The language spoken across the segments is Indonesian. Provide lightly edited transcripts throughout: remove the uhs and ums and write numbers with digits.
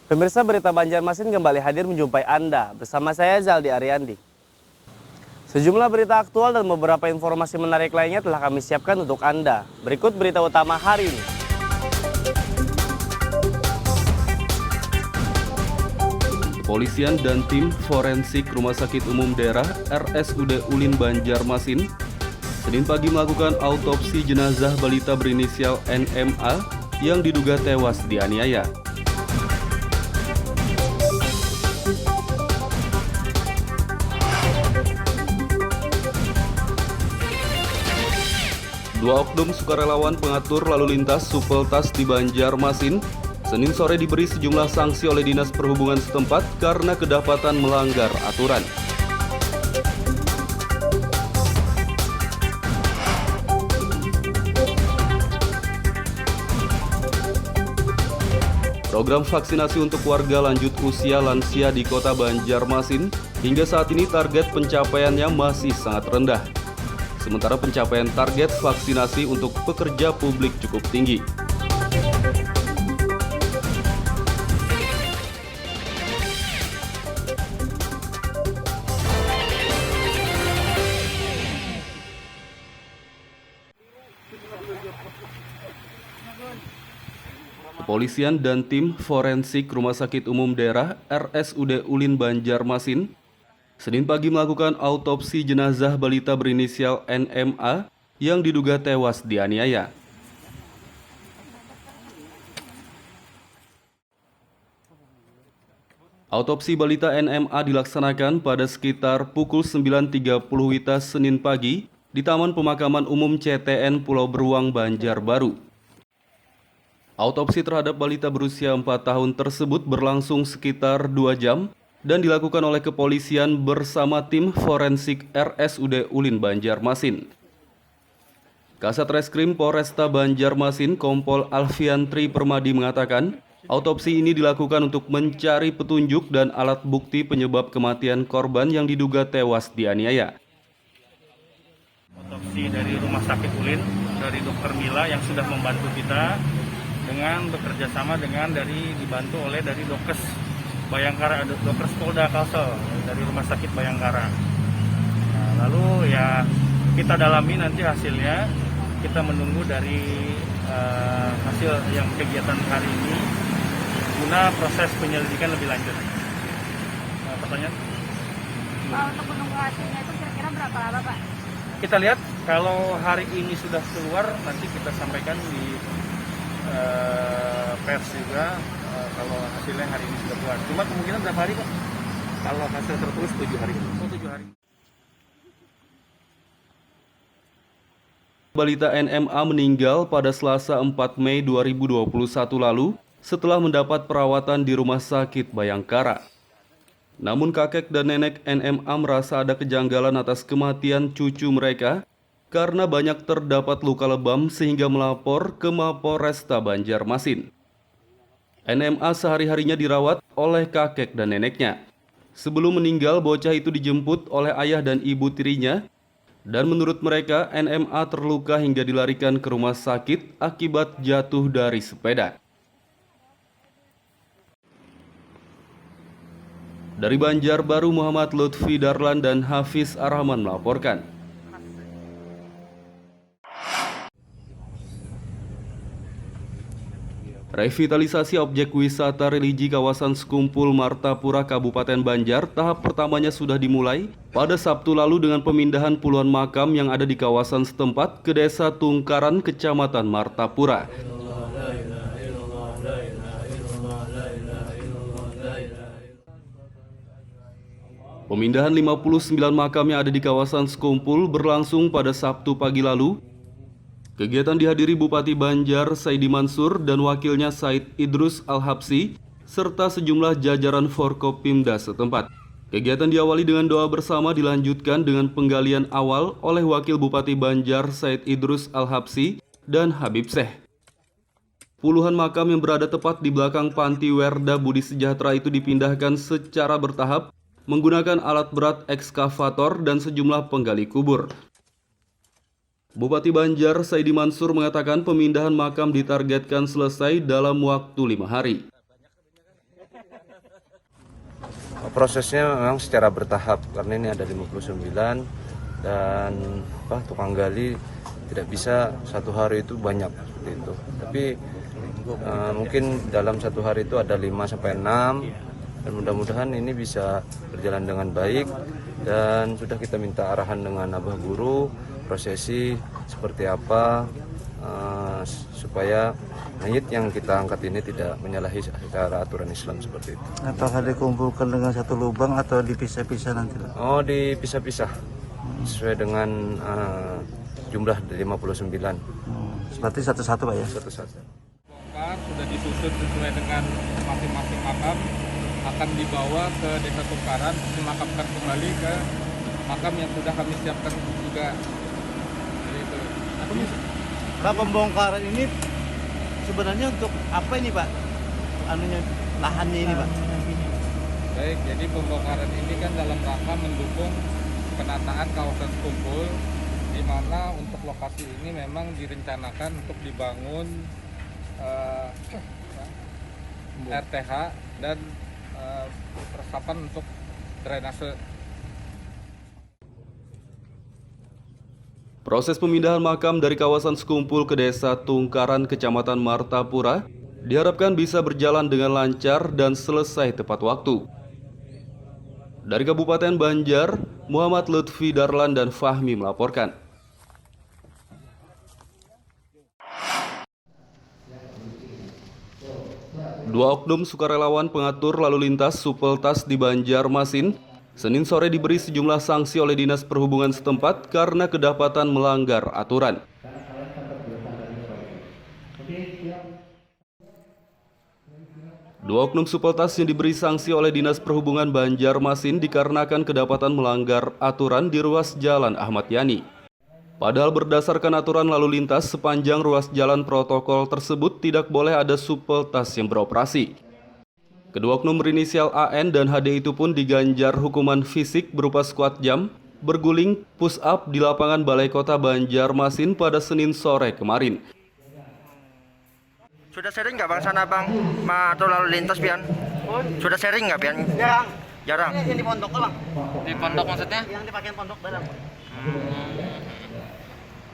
Pemirsa Berita Banjarmasin kembali hadir menjumpai Anda. Bersama saya Zaldi Ariandi. Sejumlah berita aktual dan beberapa informasi menarik lainnya telah kami siapkan untuk Anda. Berikut berita utama hari ini. Kepolisian dan tim forensik Rumah Sakit Umum Daerah RSUD Ulin Banjarmasin Senin pagi melakukan autopsi jenazah balita berinisial NMA yang diduga tewas dianiaya. Dua oknum sukarelawan pengatur lalu lintas Supeltas di Banjarmasin Senin sore diberi sejumlah sanksi oleh Dinas Perhubungan setempat karena kedapatan melanggar aturan. Program vaksinasi untuk warga lanjut usia lansia di Kota Banjarmasin hingga saat ini target pencapaiannya masih sangat rendah. Sementara pencapaian target vaksinasi untuk pekerja publik cukup tinggi. Kepolisian dan tim forensik Rumah Sakit Umum Daerah RSUD Ulin Banjarmasin Senin pagi melakukan autopsi jenazah balita berinisial NMA yang diduga tewas dianiaya. Autopsi balita NMA dilaksanakan pada sekitar pukul 9.30 WITA Senin pagi di Taman Pemakaman Umum CTN Pulau Beruang, Banjarbaru. Autopsi terhadap balita berusia 4 tahun tersebut berlangsung sekitar 2 jam dan dilakukan oleh kepolisian bersama tim forensik RSUD Ulin Banjarmasin. Kasat Reskrim Polresta Banjarmasin Kompol Alfian Tri Permadi mengatakan, autopsi ini dilakukan untuk mencari petunjuk dan alat bukti penyebab kematian korban yang diduga tewas dianiaya. Autopsi dari Rumah Sakit Ulin, dari Dr. Mila yang sudah membantu kita dengan bekerja sama dengan dibantu oleh dari Dokes Bayangkara, Dokes Polda Kalsel dari Rumah Sakit Bayangkara. Nah, lalu ya kita dalami nanti hasilnya, kita menunggu dari hasil yang kegiatan hari ini guna proses penyelidikan lebih lanjut. Pertanyaan? Untuk menunggu hasilnya itu kira-kira berapa lama, Pak? Kita lihat kalau hari ini sudah keluar, nanti kita sampaikan di pers juga kalau hasilnya hari ini sudah keluar. Cuma kemungkinan berapa hari, Pak? Kalau hasil tertulis 7 hari. Oh, 7 hari. Balita NMA meninggal pada Selasa 4 Mei 2021 lalu setelah mendapat perawatan di Rumah Sakit Bayangkara. Namun kakek dan nenek NMA merasa ada kejanggalan atas kematian cucu mereka karena banyak terdapat luka lebam sehingga melapor ke Mapolresta Banjarmasin. NMA sehari-harinya dirawat oleh kakek dan neneknya. Sebelum meninggal, bocah itu dijemput oleh ayah dan ibu tirinya, dan menurut mereka NMA terluka hingga dilarikan ke rumah sakit akibat jatuh dari sepeda. Dari Banjarbaru, Muhammad Lutfi Darlan dan Hafiz Arrahman melaporkan. Revitalisasi objek wisata religi kawasan Sekumpul Martapura Kabupaten Banjar tahap pertamanya sudah dimulai pada Sabtu lalu dengan pemindahan puluhan makam yang ada di kawasan setempat ke Desa Tungkaran, Kecamatan Martapura. Pemindahan 59 makam yang ada di kawasan Sekumpul berlangsung pada Sabtu pagi lalu. Kegiatan dihadiri Bupati Banjar Saidi Mansur dan wakilnya Said Idrus Al-Habsi serta sejumlah jajaran Forkopimda setempat. Kegiatan diawali dengan doa bersama dilanjutkan dengan penggalian awal oleh Wakil Bupati Banjar Said Idrus Al-Habsi dan Habib Syekh. Puluhan makam yang berada tepat di belakang Panti Werda Budi Sejahtera itu dipindahkan secara bertahap menggunakan alat berat ekskavator dan sejumlah penggali kubur. Bupati Banjar Saidi Mansur mengatakan pemindahan makam ditargetkan selesai dalam waktu 5 hari. Prosesnya memang secara bertahap karena ini ada 59 dan tukang gali tidak bisa satu hari itu banyak seperti itu. Tapi mungkin dalam satu hari itu ada 5 sampai 6 dan mudah-mudahan ini bisa berjalan dengan baik dan sudah kita minta arahan dengan Abah Guru prosesi seperti apa supaya mayit yang kita angkat ini tidak menyalahi secara aturan Islam seperti itu. Apakah dikumpulkan dengan satu lubang atau dipisah-pisah nanti? Oh, dipisah-pisah sesuai dengan jumlah 59. Berarti satu-satu Pak ya? Satu-satu. Sudah disusun sesuai dengan masing-masing makam, akan dibawa ke Desa Tungkaran untuk dimakamkan kembali ke makam yang sudah kami siapkan juga. Jadi itu. Pak, pembongkaran ini sebenarnya untuk apa ini Pak? Lahannya ini Pak? Baik, jadi pembongkaran ini kan dalam rangka mendukung penataan kawasan Sekumpul, di mana untuk lokasi ini memang direncanakan untuk dibangun RTH dan resapan untuk drainase. Proses pemindahan makam dari kawasan Sekumpul ke Desa Tungkaran, Kecamatan Martapura, diharapkan bisa berjalan dengan lancar dan selesai tepat waktu. Dari Kabupaten Banjar, Muhammad Lutfi Darlan dan Fahmi melaporkan. Dua oknum sukarelawan pengatur lalu lintas Supeltas di Banjarmasin Senin sore diberi sejumlah sanksi oleh Dinas Perhubungan setempat karena kedapatan melanggar aturan. Dua oknum Supeltas yang diberi sanksi oleh Dinas Perhubungan Banjarmasin dikarenakan kedapatan melanggar aturan di ruas jalan Ahmad Yani. Padahal berdasarkan aturan lalu lintas, sepanjang ruas jalan protokol tersebut tidak boleh ada Supeltas yang beroperasi. Kedua oknum berinisial AN dan HD itu pun diganjar hukuman fisik berupa squat jam, berguling, push up di lapangan Balai Kota Banjarmasin pada Senin sore kemarin. Sudah sering nggak Bang sana Bang atau lalu lintas Pian? Sudah sering nggak Pian? Jarang. Yang di pondok Bang? Di pondok maksudnya? Yang dipakai pondok barang.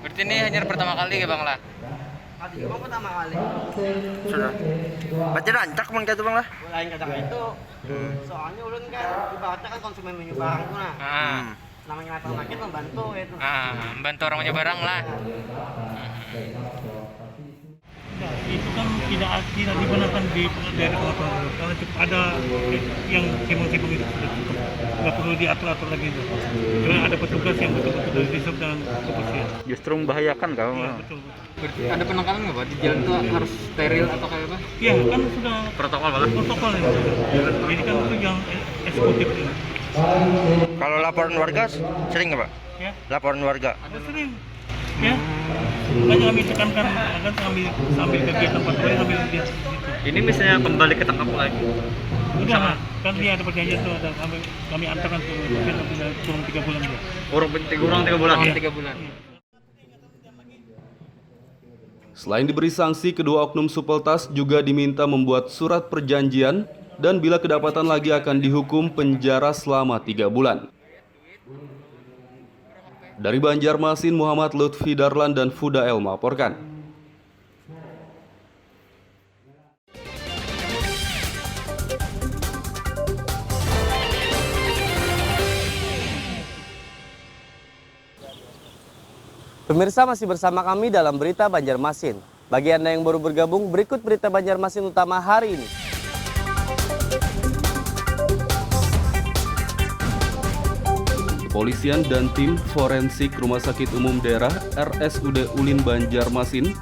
Berarti ini hanya pertama kali ya Bang lah? Tadi juga pertama kali. Sudah. Berarti rancak Bang gitu Bang lah? Lain kadang itu. Soalnya ulun kan ibaratnya kan konsumen minyak barang itu nah. Namanya makin membantu itu. Membantu orang punya barang lah. Itu kan tidak digunakan di daerah pengaturan karena cukup ada yang sibuk-sibuk itu nggak perlu diatur-atur lagi itu karena ada petugas yang betul-betul dari disub dan kebersihan. Justru membahayakan kalau Iya, betul. Ada penekanan nggak Pak? Di jalan itu harus steril atau kayak apa? Iya kan sudah Protokol malah. protokol ini. Jadi kan itu yang eksekutif ini. Kalau laporan warga sering nggak Pak? Ya, Laporan warga? ada sering. Ya, makanya kami tekankan agar sambil kegiatan patroli sambil lihat situ. Ini misalnya kembali ke tangkap lagi? Udah, kan dia ada perjanjian tuh, ada kami antarkan tuh, mungkin kurang 3 bulan dia. Kurang 3 bulan? Iya. 3 bulan. Selain diberi sanksi, kedua oknum Supeltas juga diminta membuat surat perjanjian dan bila kedapatan lagi akan dihukum penjara selama 3 bulan. Dari Banjarmasin, Muhammad Lutfi Darlan dan Fudael melaporkan. Pemirsa masih bersama kami dalam Berita Banjarmasin. Bagi Anda yang baru bergabung, berikut Berita Banjarmasin utama hari ini. Kepolisian dan tim forensik Rumah Sakit Umum Daerah RSUD Ulin Banjarmasin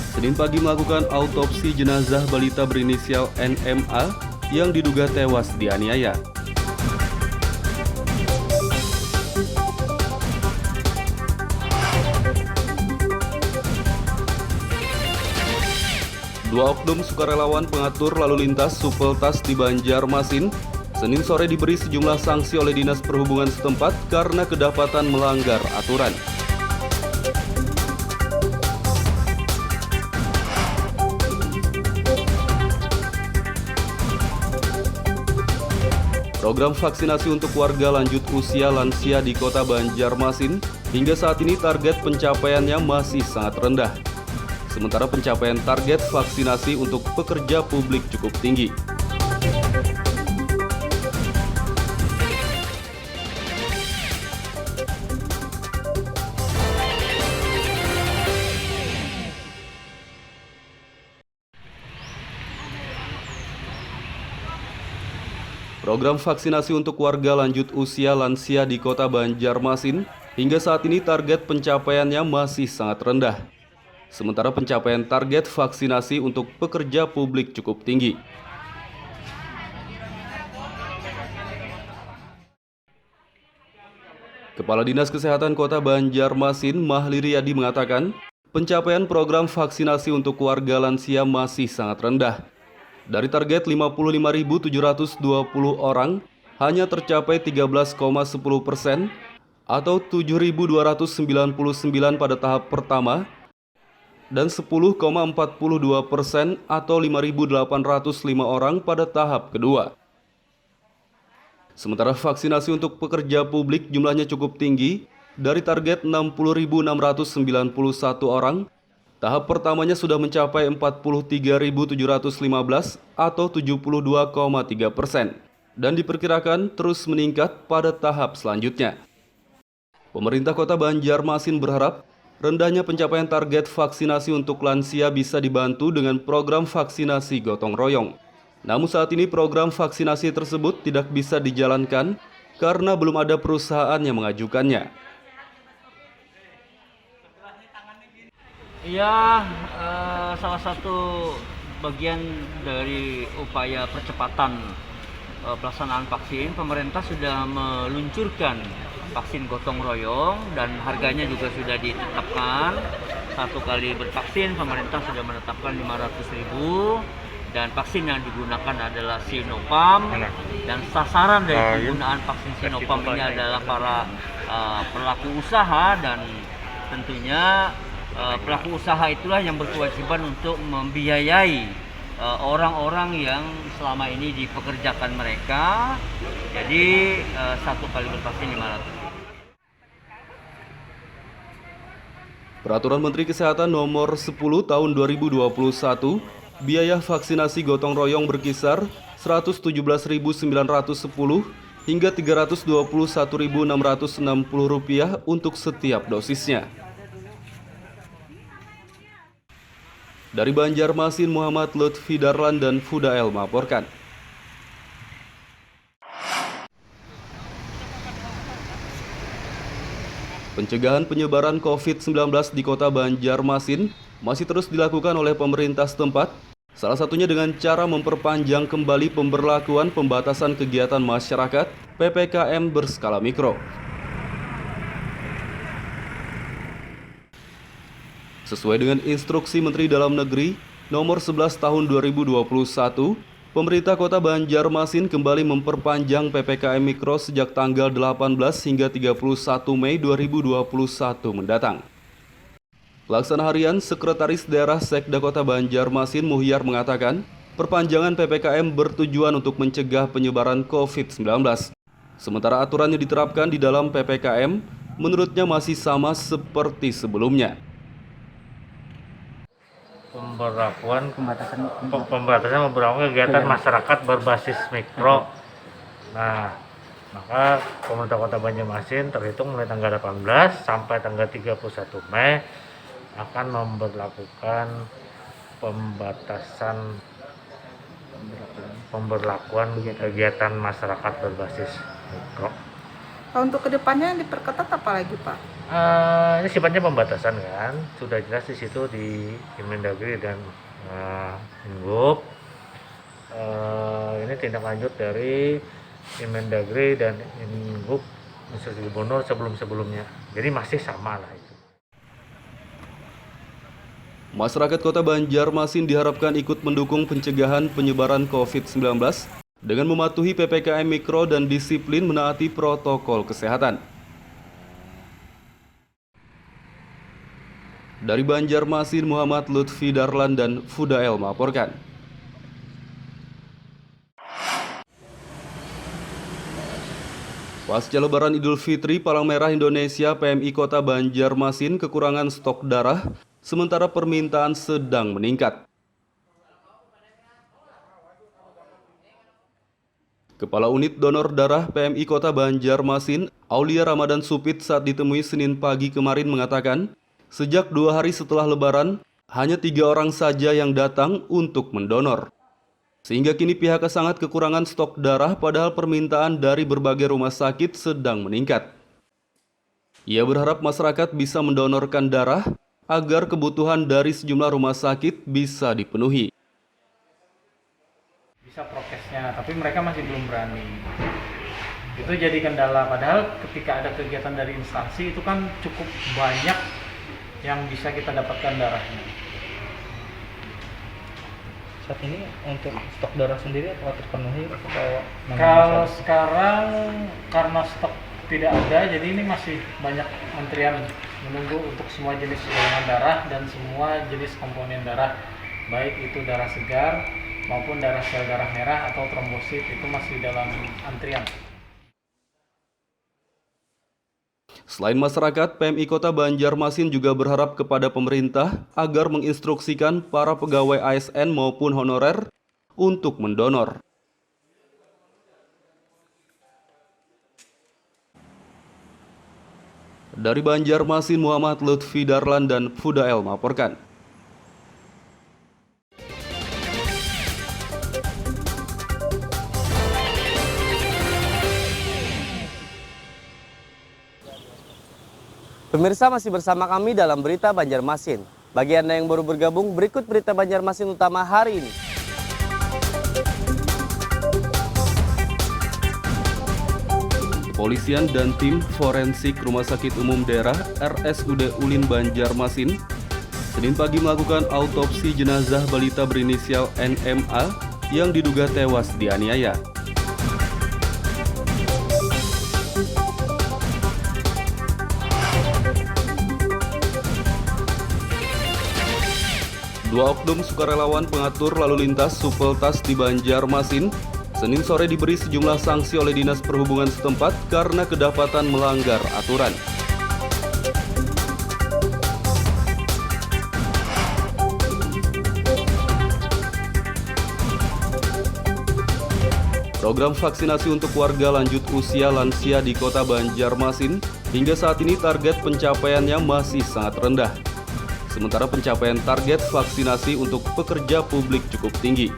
Senin pagi melakukan autopsi jenazah balita berinisial NMA yang diduga tewas dianiaya. Dua oknum sukarelawan pengatur lalu lintas Supeltas di Banjarmasin Senin sore diberi sejumlah sanksi oleh Dinas Perhubungan setempat karena kedapatan melanggar aturan. Program vaksinasi untuk warga lanjut usia lansia di Kota Banjarmasin hingga saat ini target pencapaiannya masih sangat rendah. Sementara pencapaian target vaksinasi untuk pekerja publik cukup tinggi. Program vaksinasi untuk warga lanjut usia lansia di Kota Banjarmasin hingga saat ini target pencapaiannya masih sangat rendah. Sementara pencapaian target vaksinasi untuk pekerja publik cukup tinggi. Kepala Dinas Kesehatan Kota Banjarmasin, Mahli Riyadi mengatakan, pencapaian program vaksinasi untuk warga lansia masih sangat rendah. Dari target 55.720 orang, hanya tercapai 13,10% atau 7.299 pada tahap pertama dan 10,42% atau 5.805 orang pada tahap kedua. Sementara vaksinasi untuk pekerja publik jumlahnya cukup tinggi, dari target 60.691 orang, tahap pertamanya sudah mencapai 43.715 atau 72,3% dan diperkirakan terus meningkat pada tahap selanjutnya. Pemerintah Kota Banjarmasin berharap rendahnya pencapaian target vaksinasi untuk lansia bisa dibantu dengan program vaksinasi gotong royong. Namun saat ini program vaksinasi tersebut tidak bisa dijalankan karena belum ada perusahaan yang mengajukannya. Ya, salah satu bagian dari upaya percepatan pelaksanaan vaksin, pemerintah sudah meluncurkan vaksin gotong royong dan harganya juga sudah ditetapkan. Satu kali bervaksin, pemerintah sudah menetapkan 500.000 dan vaksin yang digunakan adalah Sinopharm dan sasaran dari penggunaan vaksin Sinopharm ini adalah para pelaku usaha dan tentunya pelaku usaha itulah yang berkewajiban untuk membiayai orang-orang yang selama ini dipekerjakan mereka. Jadi satu kali bervaksin 500. Peraturan Menteri Kesehatan Nomor 10 Tahun 2021, biaya vaksinasi gotong royong berkisar Rp117.910 hingga Rp321.660 untuk setiap dosisnya. Dari Banjarmasin, Muhammad Lutfi Darlan dan Fudael melaporkan. Pencegahan penyebaran COVID-19 di Kota Banjarmasin masih terus dilakukan oleh pemerintah setempat, salah satunya dengan cara memperpanjang kembali pemberlakuan pembatasan kegiatan masyarakat PPKM berskala mikro. Sesuai dengan instruksi Menteri Dalam Negeri Nomor 11 Tahun 2021, pemerintah Kota Banjarmasin kembali memperpanjang PPKM Mikro sejak tanggal 18 hingga 31 Mei 2021 mendatang. Pelaksana Harian Sekretaris Daerah Sekda Kota Banjarmasin Muhyar mengatakan, perpanjangan PPKM bertujuan untuk mencegah penyebaran COVID-19. Sementara aturan yang diterapkan di dalam PPKM menurutnya masih sama seperti sebelumnya. Pembatasan beberapa kegiatan masyarakat berbasis mikro. Nah, maka pemerintah Kota Banjarmasin terhitung mulai tanggal 18 sampai tanggal 31 Mei akan memberlakukan pemberlakuan kegiatan masyarakat berbasis mikro. Untuk kedepannya diperketat apa lagi, Pak? Ini sifatnya pembatasan kan, sudah jelas di situ di Kemendagri dan Ingup. Ini tindak lanjut dari Kemendagri dan Ingup Instruksi Gubernur sebelumnya. Jadi masih sama lah itu. Masyarakat Kota Banjarmasin diharapkan ikut mendukung pencegahan penyebaran COVID-19 dengan mematuhi PPKM Mikro dan disiplin menaati protokol kesehatan. Dari Banjarmasin, Muhammad Lutfi Darlan dan Fudael melaporkan. Pasca Lebaran Idul Fitri, Palang Merah Indonesia PMI Kota Banjarmasin kekurangan stok darah, sementara permintaan sedang meningkat. Kepala Unit Donor Darah PMI Kota Banjarmasin, Aulia Ramadan Supit saat ditemui Senin pagi kemarin mengatakan, sejak 2 hari setelah Lebaran, hanya 3 orang saja yang datang untuk mendonor. Sehingga kini pihaknya sangat kekurangan stok darah padahal permintaan dari berbagai rumah sakit sedang meningkat. Ia berharap masyarakat bisa mendonorkan darah agar kebutuhan dari sejumlah rumah sakit bisa dipenuhi. Bisa prokesnya, tapi mereka masih belum berani. Itu jadi kendala, padahal ketika ada kegiatan dari instansi itu kan cukup banyak yang bisa kita dapatkan darahnya. Saat ini untuk stok darah sendiri apakah terpenuhi atau Kalau sekarang karena stok tidak ada, jadi ini masih banyak antrian menunggu untuk semua jenis golongan darah dan semua jenis komponen darah, baik itu darah segar maupun darah sel darah merah atau trombosit, itu masih dalam antrian. Selain masyarakat, PMI Kota Banjarmasin juga berharap kepada pemerintah agar menginstruksikan para pegawai ASN maupun honorer untuk mendonor. Dari Banjarmasin, Muhammad Lutfi Darlan dan Fudael melaporkan. Pemirsa, masih bersama kami dalam Berita Banjarmasin. Bagi Anda yang baru bergabung, berikut Berita Banjarmasin utama hari ini. Kepolisian dan tim forensik Rumah Sakit Umum Daerah RSUD Ulin Banjarmasin Senin pagi melakukan autopsi jenazah balita berinisial NMA yang diduga tewas dianiaya. Dua oknum sukarelawan pengatur lalu lintas Supeltas di Banjarmasin Senin sore diberi sejumlah sanksi oleh Dinas Perhubungan setempat karena kedapatan melanggar aturan. Program vaksinasi untuk warga lanjut usia lansia di Kota Banjarmasin hingga saat ini target pencapaiannya masih sangat rendah. Sementara pencapaian target vaksinasi untuk pekerja publik cukup tinggi.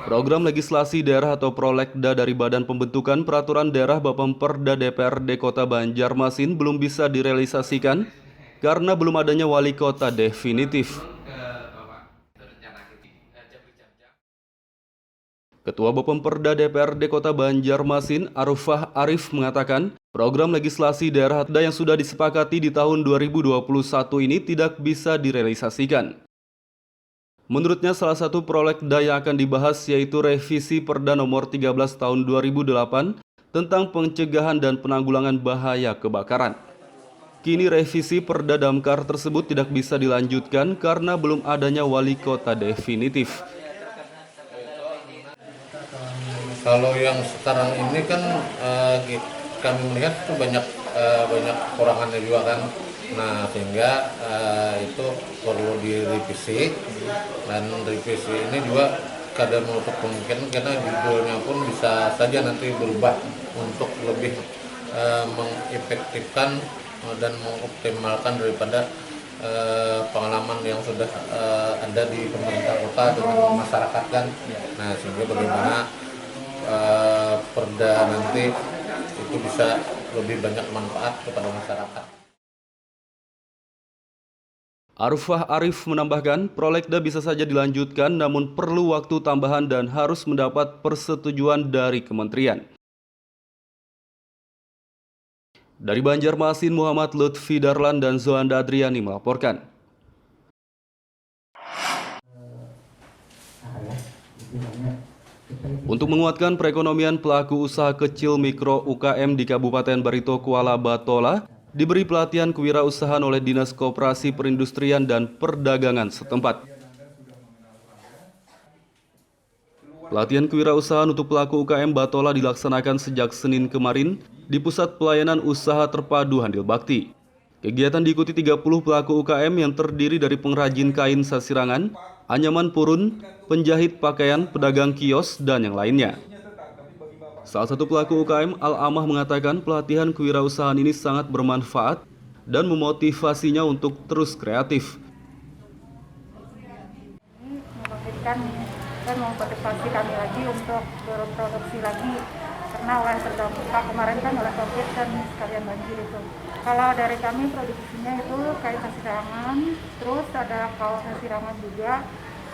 Program legislasi daerah atau Prolegda dari Badan Pembentukan Peraturan Daerah Bapemperda DPRD Kota Banjarmasin belum bisa direalisasikan karena belum adanya wali kota definitif. Ketua Bapemperda DPRD Kota Banjarmasin, Arufah Arif mengatakan, program legislasi daerah yang sudah disepakati di tahun 2021 ini tidak bisa direalisasikan. Menurutnya salah satu prolegda yang akan dibahas yaitu revisi Perda nomor 13 tahun 2008 tentang pencegahan dan penanggulangan bahaya kebakaran. Kini revisi Perda Damkar tersebut tidak bisa dilanjutkan karena belum adanya wali kota definitif. Kalau yang sekarang ini kan kami melihat itu banyak kurangannya juga kan. Nah sehingga itu perlu direvisi, dan revisi ini juga kadang menutup kemungkinan karena judulnya pun bisa saja nanti berubah untuk lebih mengefektifkan dan mengoptimalkan daripada pengalaman yang sudah ada di pemerintah kota dengan masyarakat kan. Nah sehingga bagaimana perda nanti itu bisa lebih banyak manfaat kepada masyarakat. Arufah Arif menambahkan, prolegda bisa saja dilanjutkan namun perlu waktu tambahan dan harus mendapat persetujuan dari kementerian. Dari Banjarmasin, Muhammad Lutfi Darlan dan Zoanda Adriani melaporkan. Untuk menguatkan perekonomian pelaku usaha kecil mikro UKM di Kabupaten Barito Kuala Batola, diberi pelatihan kewirausahaan oleh Dinas Koperasi Perindustrian dan Perdagangan setempat. Pelatihan kewirausahaan untuk pelaku UKM Batola dilaksanakan sejak Senin kemarin di Pusat Pelayanan Usaha Terpadu Handil Bakti. Kegiatan diikuti 30 pelaku UKM yang terdiri dari pengrajin kain sasirangan, anyaman purun, penjahit pakaian, pedagang kios, dan yang lainnya. Salah satu pelaku UKM, Al-Amah, mengatakan pelatihan kewirausahaan ini sangat bermanfaat dan memotivasinya untuk terus kreatif. Membangkitkan dan memotivasi kami lagi untuk berproduksi lagi, karena oleh terdampak kemarin kan oleh COVID dan sekalian banjir itu. Kalau dari kami produksinya itu kain sasirangan, terus ada kaos sasirangan juga,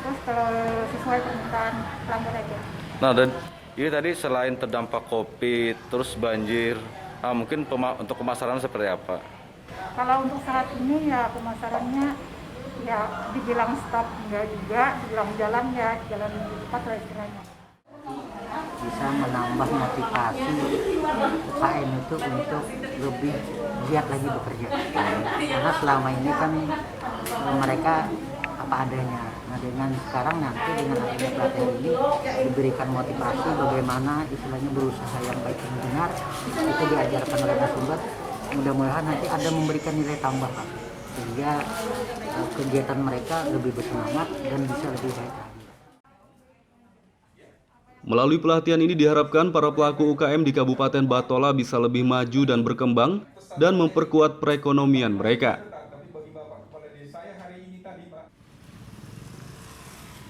terus kalau sesuai permintaan pelanggan aja. Nah, dan ini tadi selain terdampak COVID, terus banjir, mungkin untuk pemasaran seperti apa? Kalau untuk saat ini ya pemasarannya ya dibilang stop enggak juga, dibilang jalan ya jalan cepat lah istilahnya. Bisa menambah motivasi UKM itu untuk lebih giat lagi bekerja. Karena selama ini kan mereka apa adanya. Nah, dengan sekarang nanti dengan adanya pelatihan ini diberikan motivasi bagaimana istilahnya berusaha yang baik dan benar, itu diajarkan oleh narasumber. Mudah-mudahan nanti ada memberikan nilai tambah, Pak, sehingga kegiatan mereka lebih bersemangat dan bisa lebih baik lagi. Melalui pelatihan ini diharapkan para pelaku UKM di Kabupaten Batola bisa lebih maju dan berkembang dan memperkuat perekonomian mereka.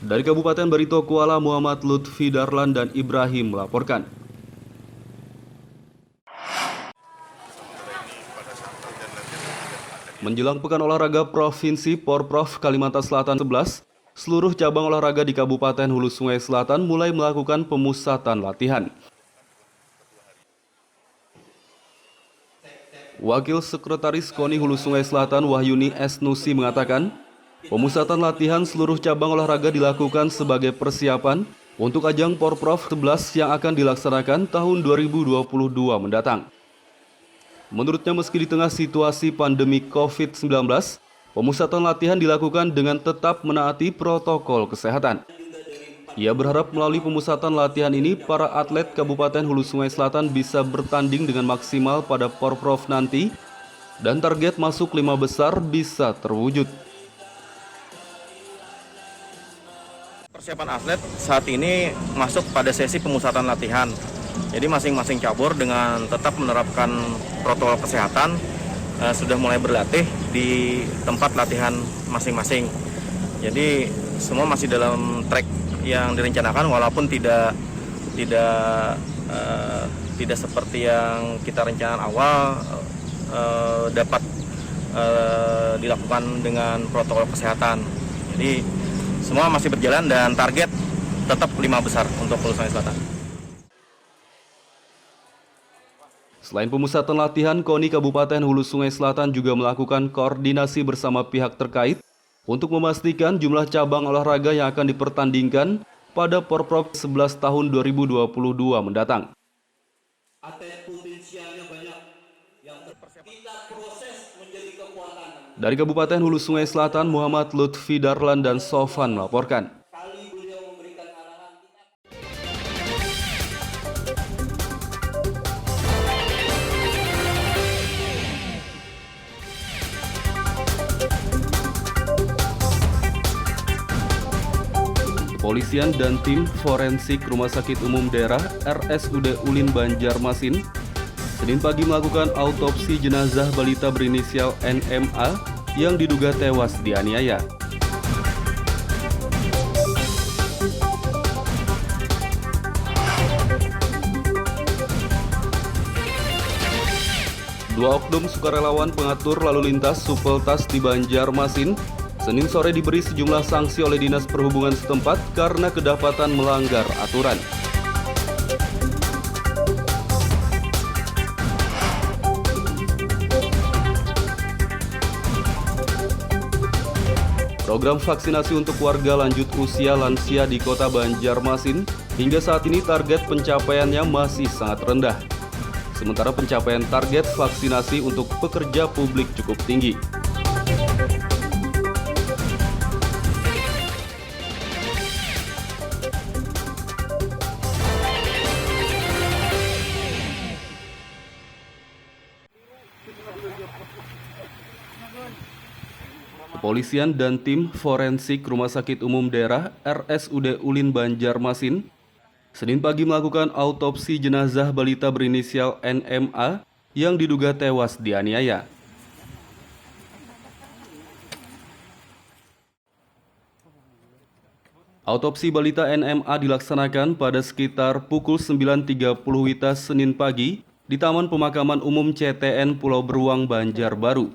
Dari Kabupaten Barito Kuala, Muhammad Lutfi Darlan dan Ibrahim melaporkan. Menjelang Pekan Olahraga Provinsi Porprov Kalimantan Selatan 11, seluruh cabang olahraga di Kabupaten Hulu Sungai Selatan mulai melakukan pemusatan latihan. Wakil Sekretaris KONI Hulu Sungai Selatan Wahyuni Esnusi mengatakan, pemusatan latihan seluruh cabang olahraga dilakukan sebagai persiapan untuk ajang Porprov 11 yang akan dilaksanakan tahun 2022 mendatang. Menurutnya, meski di tengah situasi pandemi COVID-19, pemusatan latihan dilakukan dengan tetap menaati protokol kesehatan. Ia berharap melalui pemusatan latihan ini, para atlet Kabupaten Hulu Sungai Selatan bisa bertanding dengan maksimal pada Porprov nanti, dan target masuk 5 besar bisa terwujud. Persiapan atlet saat ini masuk pada sesi pemusatan latihan. Jadi masing-masing cabur dengan tetap menerapkan protokol kesehatan sudah mulai berlatih di tempat latihan masing-masing. Jadi semua masih dalam track yang direncanakan, walaupun tidak seperti yang kita rencanakan awal dapat dilakukan dengan protokol kesehatan. Jadi semua masih berjalan dan target tetap 5 besar untuk Hulu Sungai Selatan. Selain pemusatan latihan, KONI Kabupaten Hulu Sungai Selatan juga melakukan koordinasi bersama pihak terkait untuk memastikan jumlah cabang olahraga yang akan dipertandingkan pada Porprov 11 tahun 2022 mendatang. Dari Kabupaten Hulu Sungai Selatan, Muhammad Lutfi Darlan dan Sofan melaporkan. Kepolisian dan tim forensik Rumah Sakit Umum Daerah RSUD Ulin Banjarmasin Senin pagi melakukan autopsi jenazah balita berinisial NMA yang diduga tewas dianiaya. Dua oknum sukarelawan pengatur lalu lintas Supeltas di Banjarmasin Senin sore diberi sejumlah sanksi oleh Dinas Perhubungan setempat karena kedapatan melanggar aturan. Program vaksinasi untuk warga lanjut usia lansia di Kota Banjarmasin Hingga saat ini target pencapaiannya masih sangat rendah. Sementara pencapaian target vaksinasi untuk pekerja publik cukup tinggi. Kepolisian dan tim forensik Rumah Sakit Umum Daerah RSUD Ulin Banjarmasin Senin pagi melakukan autopsi jenazah balita berinisial NMA yang diduga tewas dianiaya. Autopsi balita NMA dilaksanakan pada sekitar pukul 9.30 WITA Senin pagi di Taman Pemakaman Umum CTN Pulau Beruang, Banjarbaru.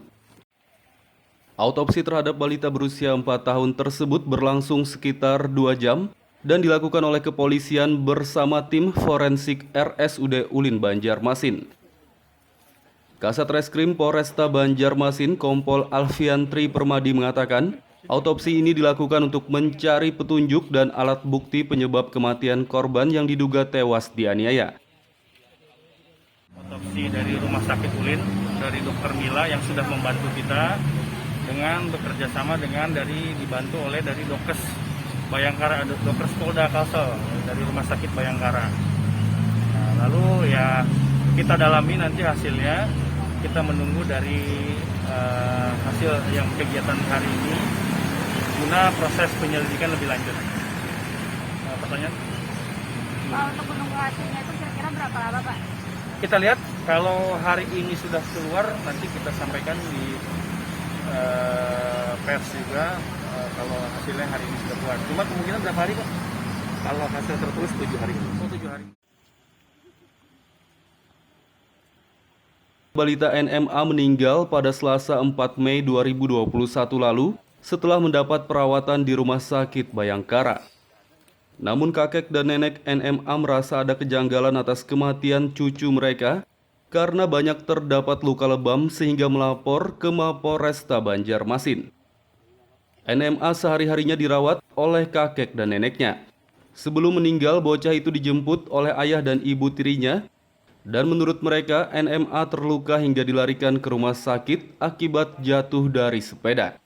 Autopsi terhadap balita berusia 4 tahun tersebut berlangsung sekitar 2 jam dan dilakukan oleh kepolisian bersama tim forensik RSUD Ulin Banjarmasin. Kasat Reskrim Polresta Banjarmasin Kompol Alfian Tri Permadi mengatakan, autopsi ini dilakukan untuk mencari petunjuk dan alat bukti penyebab kematian korban yang diduga tewas dianiaya. Autopsi dari Rumah Sakit Ulin, dari Dokter Mila yang sudah membantu kita dengan bekerja sama dengan dibantu oleh dari Dokes Bayangkara, Dokes Polda Kalsel dari Rumah Sakit Bayangkara. Nah, lalu ya kita dalami nanti hasilnya, kita menunggu dari hasil yang kegiatan hari ini guna proses penyelidikan lebih lanjut. Pertanyaan? Pak, untuk menunggu hasilnya itu kira-kira berapa lama, Pak? Kita lihat kalau hari ini sudah keluar, nanti kita sampaikan di pers juga kalau hasilnya hari ini sudah keluar. Cuma kemungkinan berapa hari, Pak? Kalau hasil tertulis 7 hari. Oh, 7 hari. Balita NMA meninggal pada Selasa 4 Mei 2021 lalu setelah mendapat perawatan di Rumah Sakit Bayangkara. Namun kakek dan nenek NMA merasa ada kejanggalan atas kematian cucu mereka karena banyak terdapat luka lebam sehingga melapor ke Mapolresta Banjarmasin. NMA sehari-harinya dirawat oleh kakek dan neneknya. Sebelum meninggal, bocah itu dijemput oleh ayah dan ibu tirinya, dan menurut mereka NMA terluka hingga dilarikan ke rumah sakit akibat jatuh dari sepeda.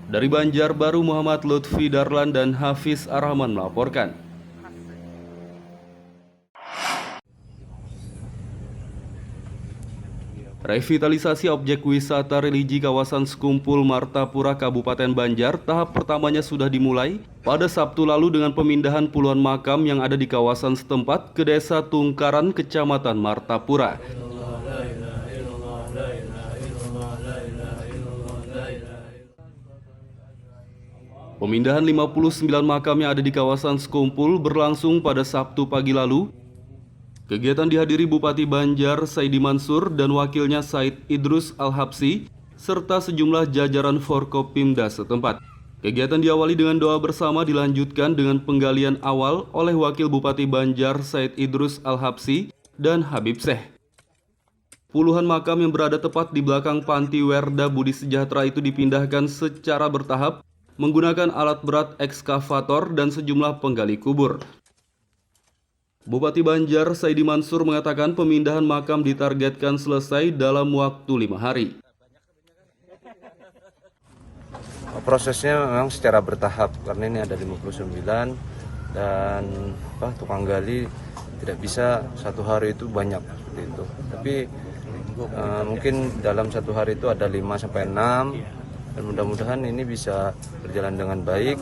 Dari Banjarbaru, Muhammad Lutfi Darlan dan Hafiz Arrahman melaporkan. Revitalisasi objek wisata religi kawasan Sekumpul Martapura Kabupaten Banjar tahap pertamanya sudah dimulai pada Sabtu lalu dengan pemindahan puluhan makam yang ada di kawasan setempat ke Desa Tungkaran, Kecamatan Martapura. Pemindahan 59 makam yang ada di kawasan Sekumpul berlangsung pada Sabtu pagi lalu. Kegiatan dihadiri Bupati Banjar Saidi Mansur dan wakilnya Said Idrus Al-Habsi serta sejumlah jajaran Forkopimda setempat. Kegiatan diawali dengan doa bersama dilanjutkan dengan penggalian awal oleh Wakil Bupati Banjar Said Idrus Al-Habsi dan Habib Syekh. Puluhan makam yang berada tepat di belakang Panti Werda Budi Sejahtera itu dipindahkan secara bertahap menggunakan alat berat ekskavator dan sejumlah penggali kubur. Bupati Banjar Saidi Mansur mengatakan pemindahan makam ditargetkan selesai dalam waktu 5 hari. Prosesnya memang secara bertahap karena ini ada 59 dan tukang gali tidak bisa satu hari itu banyak seperti itu. Tapi mungkin dalam satu hari itu ada 5 sampai 6 dan mudah-mudahan ini bisa berjalan dengan baik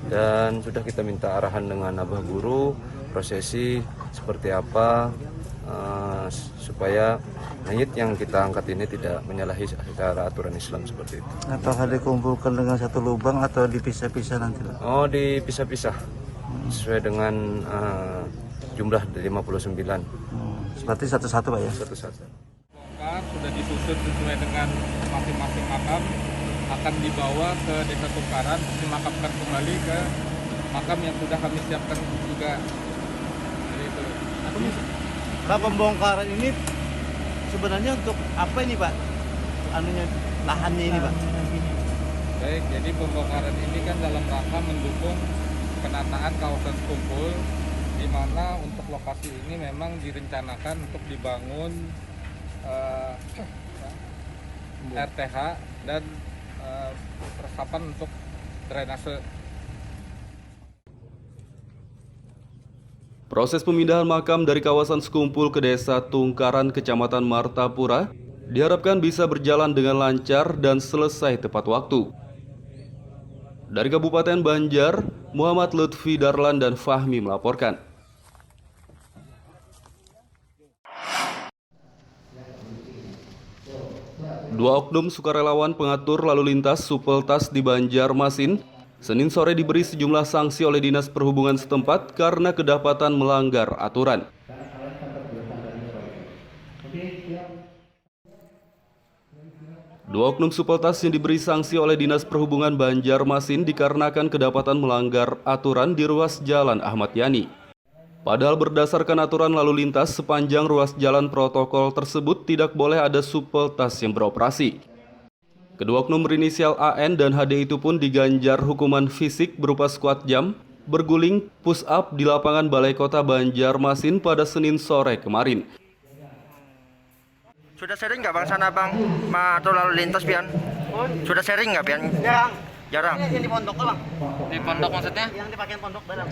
dan sudah kita minta arahan dengan Abah Guru prosesi seperti apa supaya mayit yang kita angkat ini tidak menyalahi secara aturan Islam seperti itu. Atau dikumpulkan dengan satu lubang atau dipisah-pisah nanti? Oh, dipisah-pisah sesuai dengan jumlah 59. Berarti satu-satu, Pak ya? Satu-satu. Sudah disusun sesuai dengan masing-masing makam, akan dibawa ke Desa Tungkaran, dimakamkan kembali ke makam yang sudah kami siapkan juga. Pembongkaran ini sebenarnya untuk apa ini, Pak? Lahannya ini, Pak? Baik, jadi pembongkaran ini kan dalam rangka mendukung penataan kawasan Sekumpul, di mana untuk lokasi ini memang direncanakan untuk dibangun RTH dan resapan untuk drainase. Proses pemindahan makam dari kawasan Sekumpul ke Desa Tungkaran, Kecamatan Martapura, diharapkan bisa berjalan dengan lancar dan selesai tepat waktu. Dari Kabupaten Banjar, Muhammad Lutfi Darlan dan Fahmi melaporkan. Dua oknum sukarelawan pengatur lalu lintas Supeltas di Banjarmasin, Senin sore diberi sejumlah sanksi oleh Dinas Perhubungan setempat karena kedapatan melanggar aturan. Dua oknum Supeltas yang diberi sanksi oleh Dinas Perhubungan Banjarmasin dikarenakan kedapatan melanggar aturan di ruas jalan Ahmad Yani. Padahal berdasarkan aturan lalu lintas, sepanjang ruas jalan protokol tersebut tidak boleh ada Supeltas yang beroperasi. Kedua oknum berinisial AN dan HD itu pun diganjar hukuman fisik berupa squat jam, berguling, push up di lapangan Balai Kota Banjarmasin pada Senin sore kemarin. Sudah sering nggak bang sana bang atau lalu lintas pian? Sudah sering nggak pian? Jarang. Yang di pondok bang. Di pondok maksudnya? Yang dipakai pondok dalam.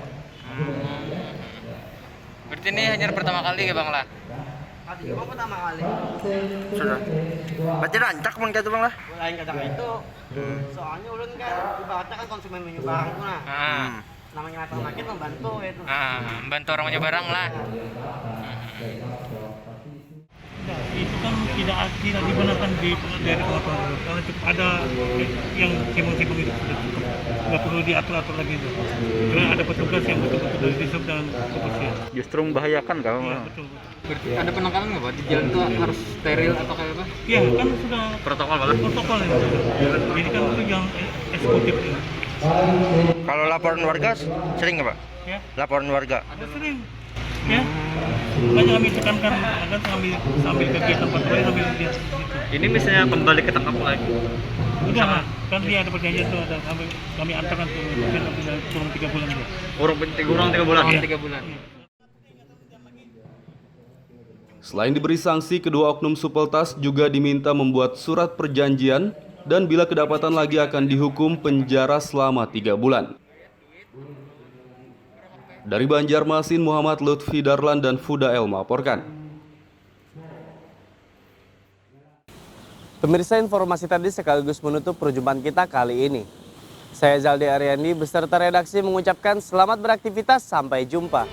Berarti ini hanya pertama kali ya bang lah? Tadi bang pertama kali. Sudah. Berarti rancak pun kayak itu bang lah? Lain kadang itu. Soalnya ulun kan ibaratnya kan konsumen minyak barang tuh nah. Namanya Natal Market membantu itu. Membantu orang punya barang lah. Itu kan tidak digunakan di dari kotor karena cukup ada yang simpang-simpang itu sudah cukup, nggak perlu diatur-atur lagi itu. Karena ada petugas yang betul-betul dari disub dan kebersihan. Justru membahayakan kalau ya, betul. Berarti ada penekanan nggak pak? Di jalan itu harus steril atau kayak apa? Iya kan sudah protokol banget. Protokol ini. Jadi kan itu yang eksekutif ini. Kalau laporan warga sering nggak pak? Ya. Laporan warga? Ada sering. Ya, makanya kami tekankan agar sambil kegiatan patroli sambil lihat gitu. Ini misalnya kembali ketangkap lagi? Udah, kan dia ada perjanjian tuh, ada kami antarkan tuh, mungkin kurang 3 bulan dia. Kurang 3 bulan ya? 3 bulan. Selain diberi sanksi, kedua oknum Supeltas juga diminta membuat surat perjanjian dan bila kedapatan lagi akan dihukum penjara selama 3 bulan. Dari Banjarmasin, Muhammad Lutfi Darlan dan Fudael melaporkan. Pemirsa, informasi tadi sekaligus menutup perjumpaan kita kali ini. Saya Zaldi Aryandi beserta redaksi mengucapkan selamat beraktivitas, sampai jumpa.